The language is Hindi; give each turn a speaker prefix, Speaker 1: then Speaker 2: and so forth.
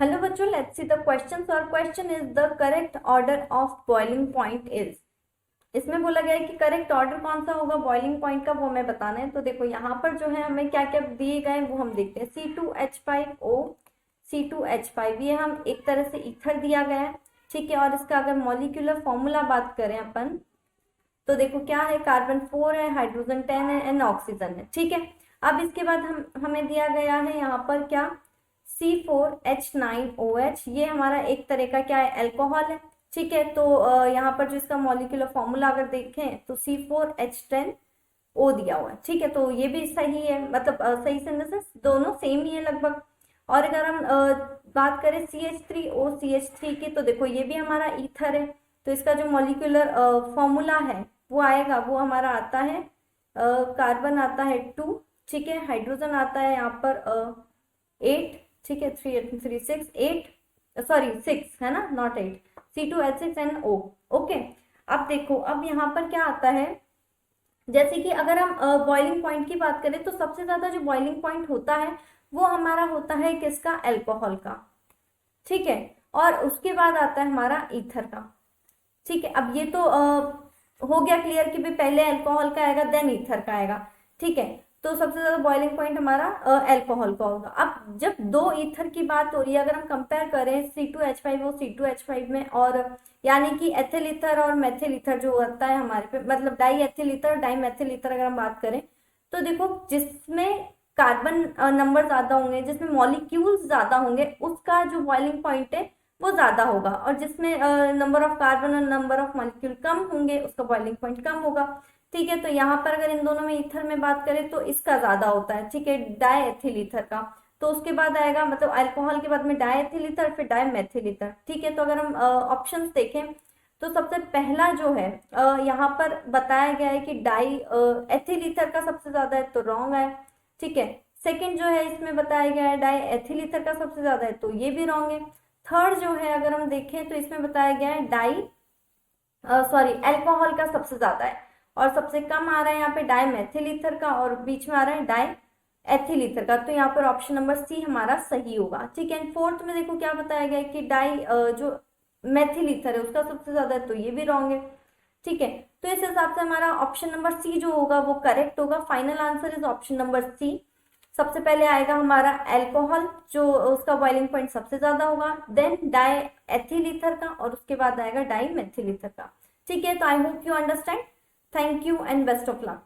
Speaker 1: हेलो बच्चों, लेट्स सी द क्वेश्चन। और question is the correct order of boiling point is. इसमें बोला गया है कि करेक्ट ऑर्डर कौन सा होगा बॉइलिंग पॉइंट का, वो हमें बताना है। तो देखो यहाँ पर जो है हमें क्या क्या दिए गए हैं वो हम देखते हैं। C2H5O, C2H5, ये हम एक तरह से ईथर दिया गया है, ठीक है। और इसका अगर मॉलिक्यूलर फॉर्मूला बात करें अपन, तो देखो क्या है, कार्बन 4 है, हाइड्रोजन 10 है एंड ऑक्सीजन है, ठीक है। अब इसके बाद हमें दिया गया है यहाँ पर क्या, C4H9OH, ये हमारा एक तरह का क्या है, अल्कोहल है, ठीक है। तो यहाँ पर जो इसका मॉलिक्यूलर फॉर्मूला अगर देखें तो C4H10O दिया हुआ है, ठीक है। तो ये भी सही है, मतलब सही से दोनों सेम ही है लगभग। और अगर हम बात करें CH3OCH3 की, तो देखो ये भी हमारा ईथर है। तो इसका जो मॉलिक्यूलर फॉर्मूला है वो आएगा, वो हमारा आता है, कार्बन आता है 2, ठीक है, हाइड्रोजन आता है यहाँ पर 8, ठीक है, 3 3 6 8, सॉरी 6 है ना, नॉट 8, C2H6NO, ओके। अब देखो, अब यहाँ पर क्या आता है, जैसे कि अगर हम बॉइलिंग पॉइंट की बात करें तो सबसे ज्यादा जो बॉइलिंग पॉइंट होता है वो हमारा होता है किसका, अल्कोहल का, ठीक है। और उसके बाद आता है हमारा ईथर का, ठीक है। अब ये तो हो गया क्लियर कि भाई पहले अल्कोहल का आएगा देन ईथर का आएगा, ठीक है। तो सबसे ज्यादा बॉइलिंग पॉइंट हमारा अल्कोहल का होगा। अब जब दो ईथर की बात हो रही है, अगर हम कंपेयर करें C2H5 और C2H5 में, और यानी कि एथिल ईथर और मेथिल ईथर जो होता है हमारे पे, मतलब diethyl ether dimethyl ether अगर हम बात करें, तो देखो जिसमें कार्बन नंबर ज्यादा होंगे, जिसमें मॉलिक्यूल्स ज्यादा होंगे, उसका जो बॉइलिंग पॉइंट है वो ज्यादा होगा। और जिसमें नंबर ऑफ कार्बन और नंबर ऑफ मॉलिक्यूल कम होंगे उसका बॉइलिंग पॉइंट कम होगा, ठीक है। तो यहाँ पर अगर इन दोनों में ईथर में बात करें तो इसका ज्यादा होता है, ठीक है, डाई एथिल ईथर का। तो उसके बाद आएगा, मतलब अल्कोहल के बाद में डाई एथिल ईथर, फिर डाई मेथिल ईथर, ठीक है। तो अगर हम ऑप्शंस देखें तो सबसे पहला जो है यहाँ पर बताया गया है कि डाई एथिल ईथर का सबसे ज्यादा है, तो रॉन्ग है, ठीक है। सेकंड जो है इसमें बताया गया है डाई एथिल ईथर का सबसे ज्यादा है, तो ये भी रॉन्ग है। थर्ड जो है अगर हम देखें तो इसमें बताया गया है डाई सॉरी अल्कोहल का सबसे ज्यादा है, और सबसे कम आ रहा है यहाँ पे डाई मेथिल ईथर का, और बीच में आ रहा है डाई एथिल ईथर का। तो यहाँ पर ऑप्शन नंबर सी हमारा सही होगा, ठीक है। फोर्थ में देखो क्या बताया गया है कि डाई जो मेथिल ईथर है उसका सबसे ज्यादा है, तो ये भी रॉन्ग है, ठीक है। तो इस हिसाब से हमारा ऑप्शन नंबर सी जो होगा वो करेक्ट होगा। Final answer is option number C. सबसे पहले आएगा हमारा अल्कोहल, जो उसका बॉइलिंग पॉइंट सबसे ज्यादा होगा, देन डाई एथिल ईथर का, और उसके बाद आएगा डाई मेथिल ईथर का, ठीक है। तो I hope you understand. Thank you and best of luck.